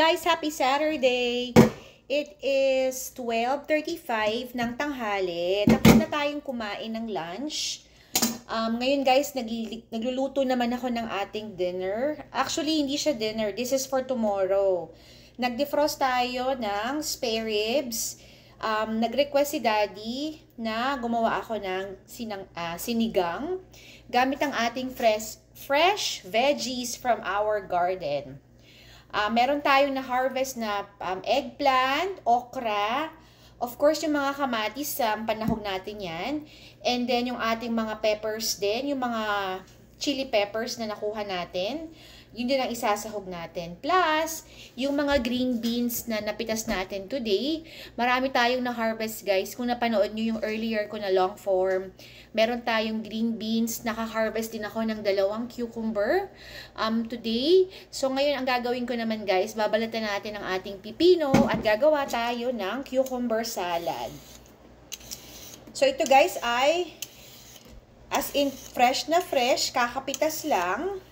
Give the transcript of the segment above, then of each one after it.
Guys, happy Saturday! It is 12:35 ng tanghali. Tapos na tayong kumain ng lunch. Ngayon guys, nagluluto naman ako ng ating dinner. Actually, hindi siya dinner. This is for tomorrow. Nag-defrost tayo ng spare ribs. Nag-request si Daddy na gumawa ako ng sinigang gamit ang ating fresh veggies from our garden. Meron tayong na-harvest na eggplant, okra, of course yung mga kamatis sa panahog natin yan, and then yung ating mga peppers din, yung mga chili peppers na nakuha natin, yun din ang isasahog natin. Plus, yung mga green beans na napitas natin today, marami tayong na-harvest guys. Kung napanood nyo yung earlier ko na long form, meron tayong green beans, naka-harvest din ako ng 2 cucumber today. So ngayon ang gagawin ko naman guys, babalatan natin ang ating pipino at gagawa tayo ng cucumber salad. So ito guys ay as in fresh na fresh, kakapitas lang.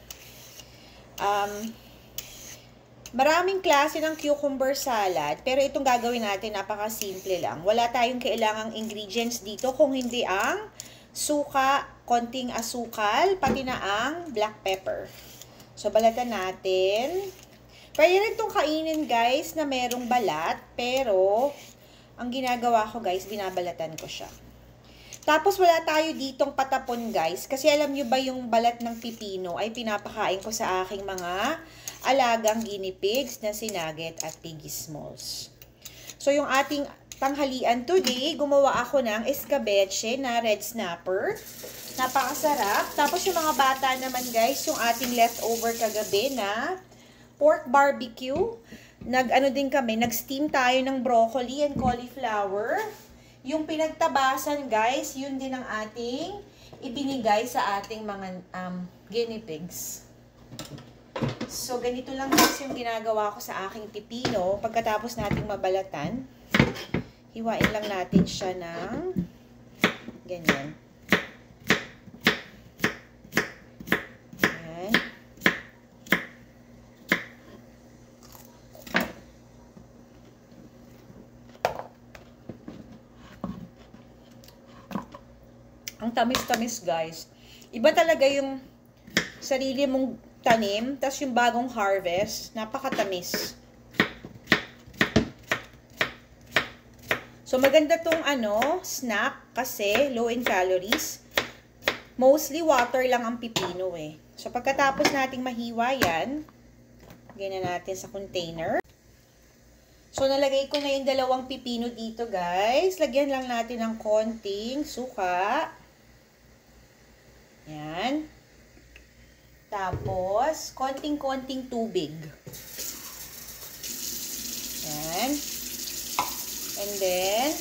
Maraming klase ng cucumber salad, pero itong gagawin natin napaka-simple lang. Wala tayong kailangang ingredients dito kung hindi ang suka, konting asukal, pati na ang black pepper. So balatan natin. Pwede rin itong kainin guys na merong balat, pero ang ginagawa ko guys, binabalatan ko siya. Tapos wala tayo ditong patapon guys, kasi alam nyo ba yung balat ng pipino ay pinapakain ko sa aking mga alagang guinea pigs na si Nugget at Piggy Smalls. So yung ating tanghalian today, gumawa ako ng escabeche na red snapper. Napakasarap. Tapos yung mga bata naman guys, yung ating leftover kagabi na pork barbecue. Nag-steam tayo ng broccoli and cauliflower. Yung pinagtabasan guys, yun din ang ating ibinigay sa ating mga guinea pigs. So ganito lang guys yung ginagawa ko sa aking pipino. Pagkatapos nating mabalatan, hiwain lang natin siya ng ganyan. Ayan. Ang tamis-tamis guys. Iba talaga yung sarili mong tanim, tas yung bagong harvest, napakatamis. So maganda tong snack kasi low in calories. Mostly water lang ang pipino eh. So pagkatapos nating mahiwa yan, ganyan natin sa container. So nalagay ko na yung 2 pipino dito guys. Lagyan lang natin ng konting suka. Yan. Tapos, konting-konting tubig. Yan. And then,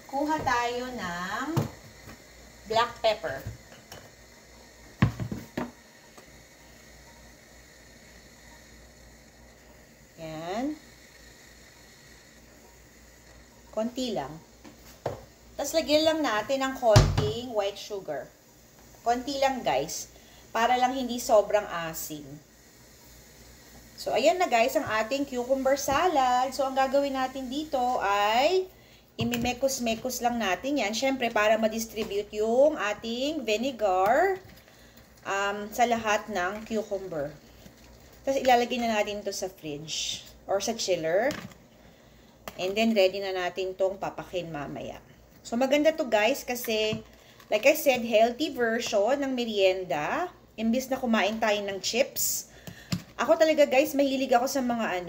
kuha tayo ng black pepper. Yan. Konti lang. Tapos, lagyan lang natin ng konting white sugar. Konti lang guys, para lang hindi sobrang asim. So ayan na guys ang ating cucumber salad. So ang gagawin natin dito ay imimekos-mekos lang natin yan. Syempre para ma-distribute yung ating vinegar sa lahat ng cucumber. Tapos ilalagay na natin ito sa fridge or sa chiller. And then ready na natin tong papakin mamaya. So maganda to guys kasi like I said, healthy version ng merienda. Imbis na kumain tayo ng chips. Ako talaga guys, mahilig ako sa mga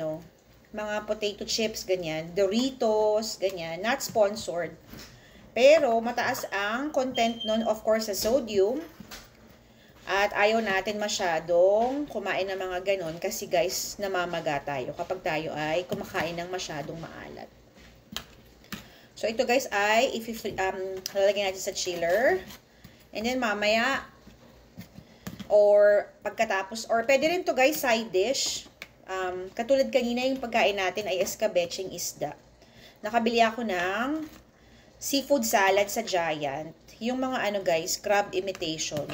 mga potato chips, ganyan. Doritos, ganyan. Not sponsored. Pero mataas ang content nun, of course, sa sodium. At ayaw natin masyadong kumain ng mga ganon. Kasi guys, namamaga tayo kapag tayo ay kumakain ng masyadong maalat. So, ito guys ay lalagyan natin sa chiller. And then, mamaya, or pagkatapos, or pwede rin to guys, side dish. Katulad kanina, yung pagkain natin ay escabecheng isda. Nakabili ako ng seafood salad sa Giant. Yung mga guys, crab imitation.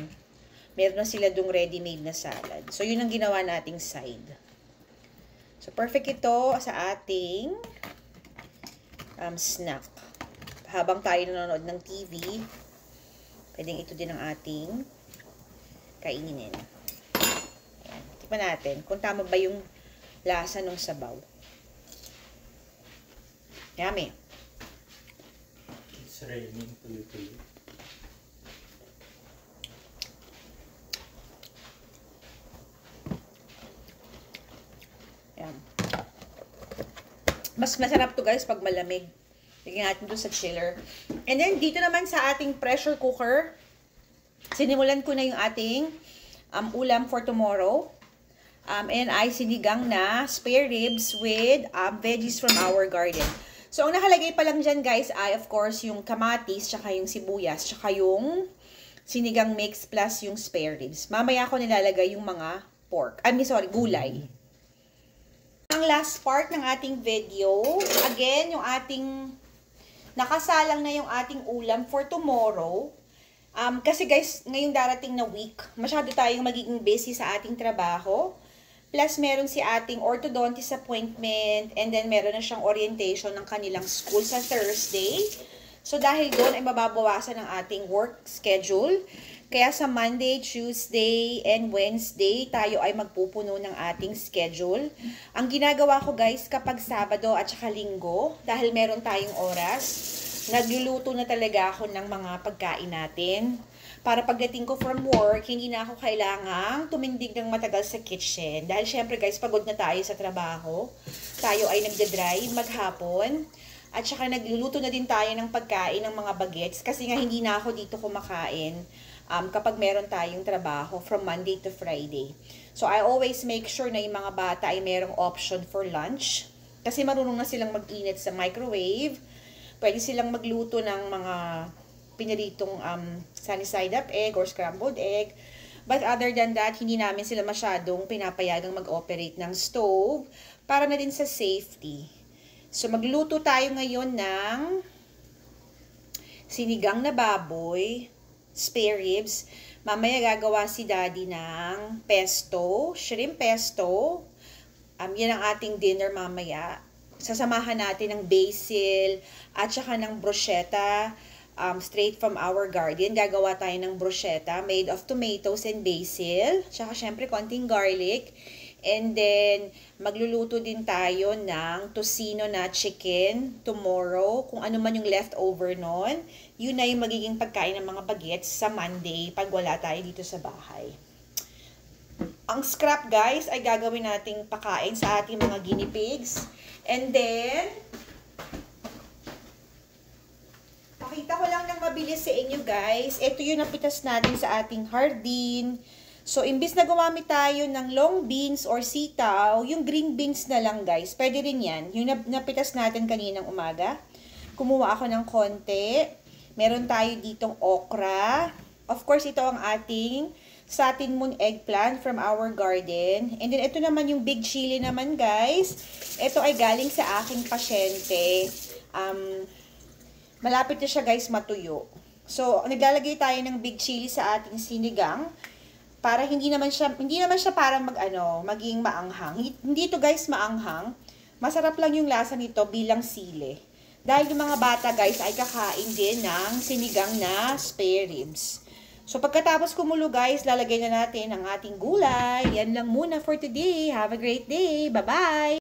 Meron na sila dung ready-made na salad. So, yun ang ginawa nating side. So, perfect ito sa ating snack. Habang tayo nanonood ng TV, pwedeng ito din ang ating kainin. Ayan. Tikman natin kung tama ba yung lasa ng sabaw. Yummy. It's raining tuloy-tuloy. Ayan. Mas masarap to guys pag malamig. Lagyan natin ito sa chiller. And then, dito naman sa ating pressure cooker, sinimulan ko na yung ating ulam for tomorrow. And ay sinigang na spare ribs with veggies from our garden. So, ang nakalagay pa lang dyan guys ay of course yung kamatis, tsaka yung sibuyas, tsaka yung sinigang mix plus yung spare ribs. Mamaya ko nilalagay yung mga pork. Gulay. Ang last part ng ating video, again, yung ating nakasalang na yung ating ulam for tomorrow. Kasi guys, ngayong darating na week, masyado tayong magiging busy sa ating trabaho. Plus, meron si ating orthodontist appointment, and then meron na siyang orientation ng kanilang school sa Thursday. So, dahil doon ay mababawasan ang ating work schedule. Kaya sa Monday, Tuesday, and Wednesday, tayo ay magpupuno ng ating schedule. Ang ginagawa ko guys, kapag Sabado at saka Linggo, dahil meron tayong oras, nagluluto na talaga ako ng mga pagkain natin. Para pagdating ko from work, hindi na ako kailangang tumindig ng matagal sa kitchen. Dahil syempre guys, pagod na tayo sa trabaho. Tayo ay nagdadrive maghapon. At saka nagluluto na din tayo ng pagkain ng mga bagets. Kasi nga hindi na ako dito kumakain kapag meron tayong trabaho from Monday to Friday. So I always make sure na yung mga bata ay merong option for lunch. Kasi marunong na silang mag-init sa microwave. Pwede silang magluto ng mga piniritong sunny side up egg or scrambled egg. But other than that, hindi namin sila masyadong pinapayagang mag-operate ng stove para na din sa safety. So magluto tayo ngayon ng sinigang na baboy, spare ribs. Mamaya gagawa si Daddy ng pesto, shrimp pesto. Yan ang ating dinner mamaya. Sasamahan natin ng basil at saka ng bruschetta. Straight from our garden. Gagawa tayo ng bruschetta made of tomatoes and basil. Tsaka syempre konting garlic. And then, magluluto din tayo ng tocino na chicken tomorrow. Kung ano man yung leftover nun, yun na yung magiging pagkain ng mga bagets sa Monday pag wala tayo dito sa bahay. Ang scrap guys ay gagawin nating pakain sa ating mga guinea pigs. And then, pakita ko lang ng mabilis sa inyo guys. Ito yung napitas natin sa ating hardin. So, imbis na gumamit tayo ng long beans or sitaw, yung green beans na lang guys. Pwede rin yan. Yung napitas natin kaninang umaga. Kumuha ako ng konti. Meron tayo ditong okra. Of course, ito ang ating satin moon eggplant from our garden. And then, ito naman yung big chili naman guys. Ito ay galing sa aking pasyente. Malapit na siya guys matuyo. So, naglalagay tayo ng big chili sa ating sinigang para hindi naman siya parang maging maanghang. Hindi ito guys maanghang. Masarap lang yung lasa nito bilang sili. Dahil yung mga bata guys ay kakain din ng sinigang na spare ribs. So, pagkatapos kumulo guys, lalagay na natin ang ating gulay. Yan lang muna for today. Have a great day. Bye-bye!